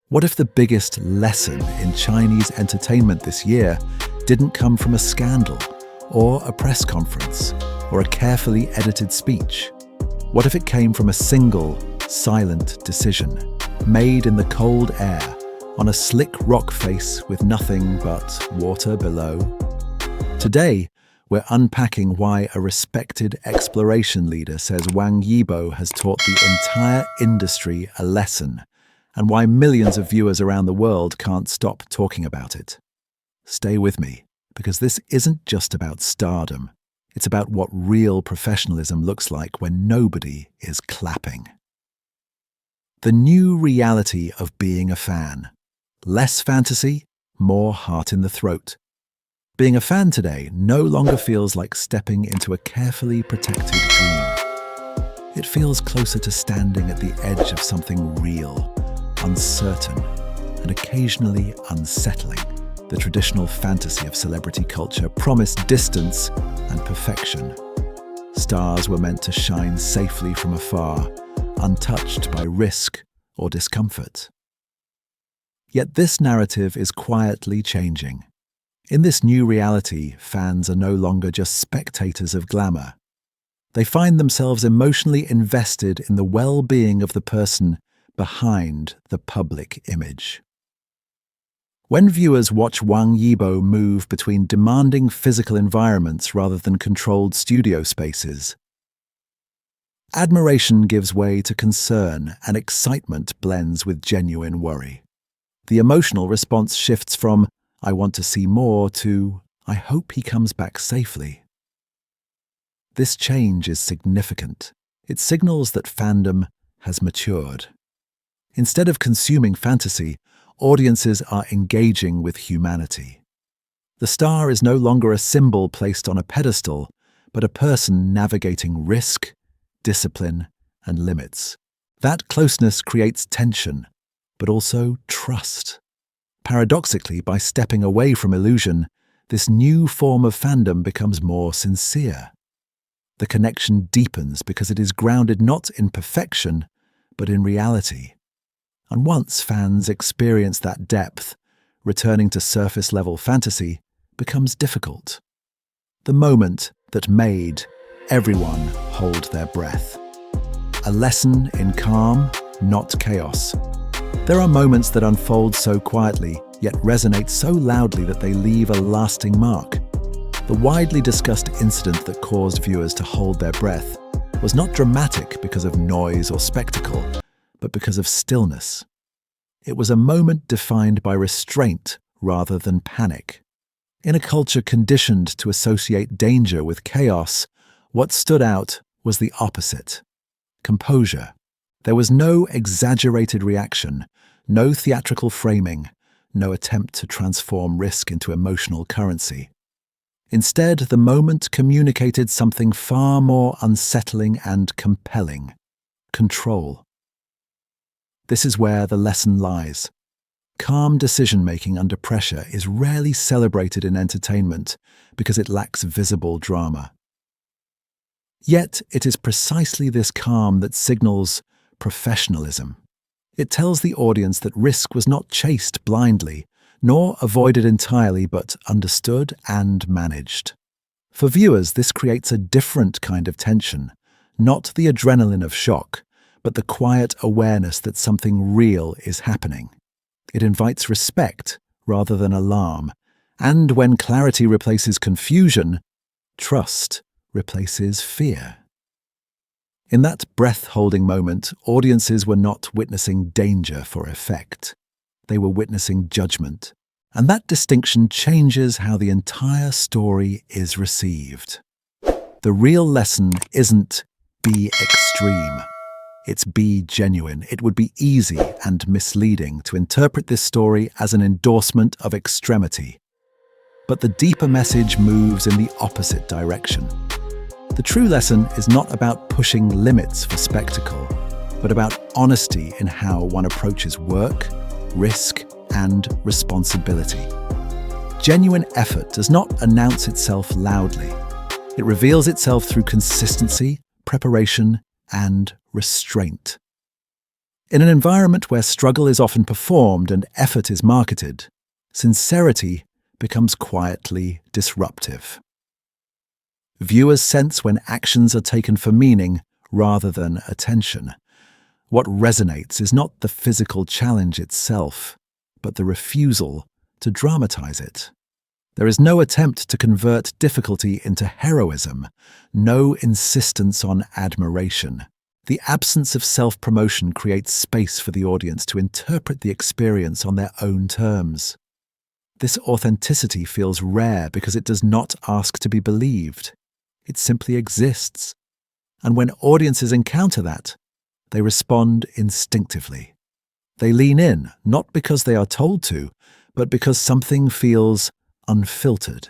What if the biggest lesson in Chinese entertainment this year didn't come from a scandal, or a press conference, or a carefully edited speech? What if it came from a single, silent decision, made in the cold air, on a slick rock face with nothing but water below? Today, we're unpacking why a respected exploration leader says Wang Yibo has taught the entire industry a lesson, and why millions of viewers around the world can't stop talking about it. Stay with me, because this isn't just about stardom. It's about what real professionalism looks like when nobody is clapping. The new reality of being a fan. Less fantasy, more heart in the throat. Being a fan today no longer feels like stepping into a carefully protected dream. It feels closer to standing at the edge of something real, uncertain, and occasionally unsettling. The traditional fantasy of celebrity culture promised distance and perfection. Stars were meant to shine safely from afar, untouched by risk or discomfort. Yet this narrative is quietly changing. In this new reality, fans are no longer just spectators of glamour. They find themselves emotionally invested in the well-being of the person behind the public image. When viewers watch Wang Yibo move between demanding physical environments rather than controlled studio spaces, admiration gives way to concern and excitement blends with genuine worry. The emotional response shifts from, "I want to see more," to, "I hope he comes back safely." This change is significant. It signals that fandom has matured. Instead of consuming fantasy, audiences are engaging with humanity. The star is no longer a symbol placed on a pedestal, but a person navigating risk, discipline, and limits. That closeness creates tension, but also trust. Paradoxically, by stepping away from illusion, this new form of fandom becomes more sincere. The connection deepens because it is grounded not in perfection, but in reality. And once fans experience that depth, returning to surface-level fantasy becomes difficult. The moment that made everyone hold their breath. A lesson in calm, not chaos. There are moments that unfold so quietly, yet resonate so loudly that they leave a lasting mark. The widely discussed incident that caused viewers to hold their breath was not dramatic because of noise or spectacle, but because of stillness. It was a moment defined by restraint rather than panic. In a culture conditioned to associate danger with chaos, what stood out was the opposite: composure. There was no exaggerated reaction, no theatrical framing, no attempt to transform risk into emotional currency. Instead, the moment communicated something far more unsettling and compelling: control. This is where the lesson lies. Calm decision-making under pressure is rarely celebrated in entertainment because it lacks visible drama. Yet, it is precisely this calm that signals professionalism. It tells the audience that risk was not chased blindly, nor avoided entirely, but understood and managed. For viewers, this creates a different kind of tension, not the adrenaline of shock, but the quiet awareness that something real is happening. It invites respect rather than alarm, and when clarity replaces confusion, trust replaces fear. In that breath-holding moment, audiences were not witnessing danger for effect. They were witnessing judgment, and that distinction changes how the entire story is received. The real lesson isn't be extreme. It's be genuine. It would be easy and misleading to interpret this story as an endorsement of extremity. But the deeper message moves in the opposite direction. The true lesson is not about pushing limits for spectacle, but about honesty in how one approaches work, risk, and responsibility. Genuine effort does not announce itself loudly. It reveals itself through consistency, preparation, and restraint. In an environment where struggle is often performed and effort is marketed, sincerity becomes quietly disruptive. Viewers sense when actions are taken for meaning rather than attention. What resonates is not the physical challenge itself, but the refusal to dramatize it. There is no attempt to convert difficulty into heroism, no insistence on admiration. The absence of self-promotion creates space for the audience to interpret the experience on their own terms. This authenticity feels rare because it does not ask to be believed. It simply exists. And when audiences encounter that, they respond instinctively. They lean in, not because they are told to, but because something feels unfiltered.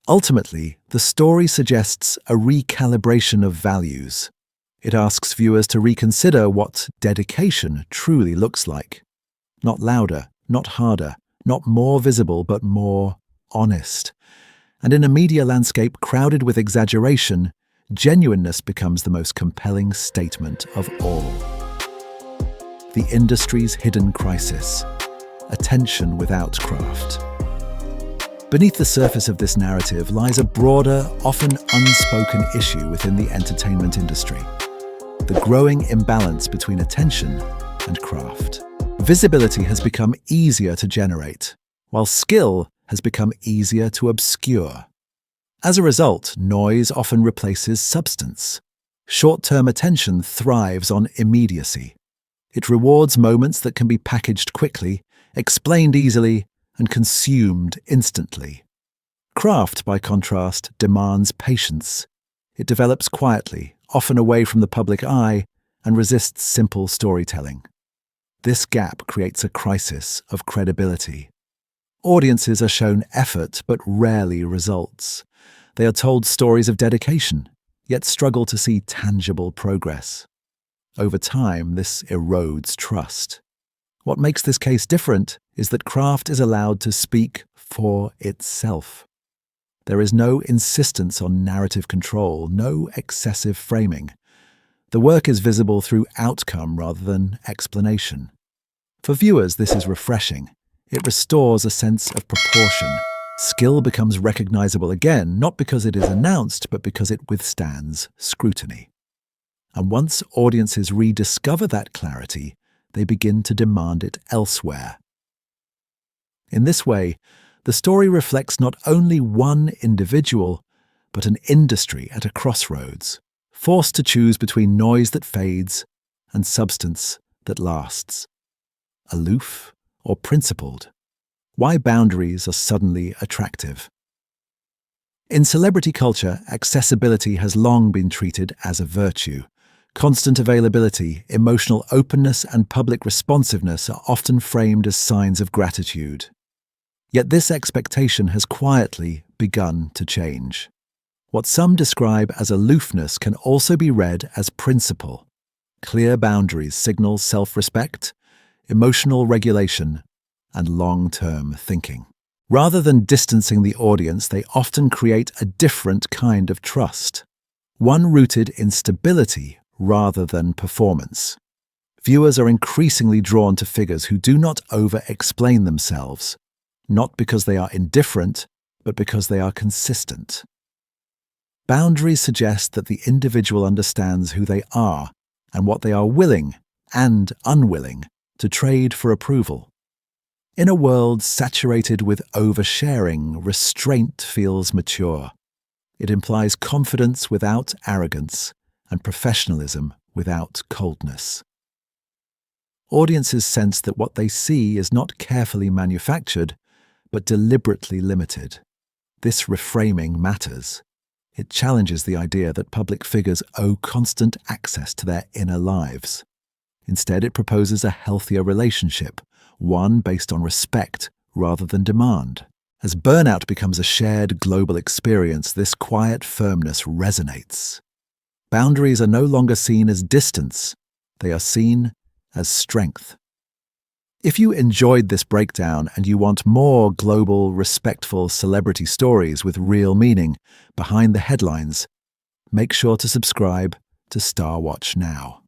Ultimately, the story suggests a recalibration of values. It asks viewers to reconsider what dedication truly looks like. Not louder, not harder, not more visible, but more honest. And in a media landscape crowded with exaggeration, genuineness becomes the most compelling statement of all. The industry's hidden crisis: attention without craft. Beneath the surface of this narrative lies a broader, often unspoken issue within the entertainment industry: the growing imbalance between attention and craft. Visibility has become easier to generate, while skill has become easier to obscure. As a result, noise often replaces substance. Short-term attention thrives on immediacy. It rewards moments that can be packaged quickly, explained easily, and consumed instantly. Craft, by contrast, demands patience. It develops quietly, often away from the public eye, and resists simple storytelling. This gap creates a crisis of credibility. Audiences are shown effort but rarely results. They are told stories of dedication, yet struggle to see tangible progress. Over time, this erodes trust. What makes this case different is that craft is allowed to speak for itself. There is no insistence on narrative control, no excessive framing. The work is visible through outcome rather than explanation. For viewers, this is refreshing. It restores a sense of proportion. Skill becomes recognizable again, not because it is announced, but because it withstands scrutiny. And once audiences rediscover that clarity, they begin to demand it elsewhere. In this way, the story reflects not only one individual, but an industry at a crossroads, forced to choose between noise that fades and substance that lasts. Aloof or principled? Why boundaries are suddenly attractive? In celebrity culture, accessibility has long been treated as a virtue. Constant availability, emotional openness, and public responsiveness are often framed as signs of gratitude. Yet this expectation has quietly begun to change. What some describe as aloofness can also be read as principle. Clear boundaries signal self-respect, emotional regulation, and long-term thinking. Rather than distancing the audience, they often create a different kind of trust, one rooted in stability rather than performance. Viewers are increasingly drawn to figures who do not over-explain themselves, not because they are indifferent, but because they are consistent. Boundaries suggest that the individual understands who they are and what they are willing and unwilling to trade for approval. In a world saturated with oversharing, restraint feels mature. It implies confidence without arrogance and professionalism without coldness. Audiences sense that what they see is not carefully manufactured, but deliberately limited. This reframing matters. It challenges the idea that public figures owe constant access to their inner lives. Instead, it proposes a healthier relationship, one based on respect rather than demand. As burnout becomes a shared global experience, this quiet firmness resonates. Boundaries are no longer seen as distance, they are seen as strength. If you enjoyed this breakdown and you want more global, respectful celebrity stories with real meaning behind the headlines, make sure to subscribe to StarWatch Now.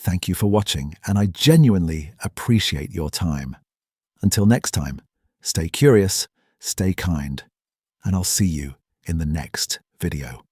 Thank you for watching, and I genuinely appreciate your time. Until next time, stay curious, stay kind, and I'll see you in the next video.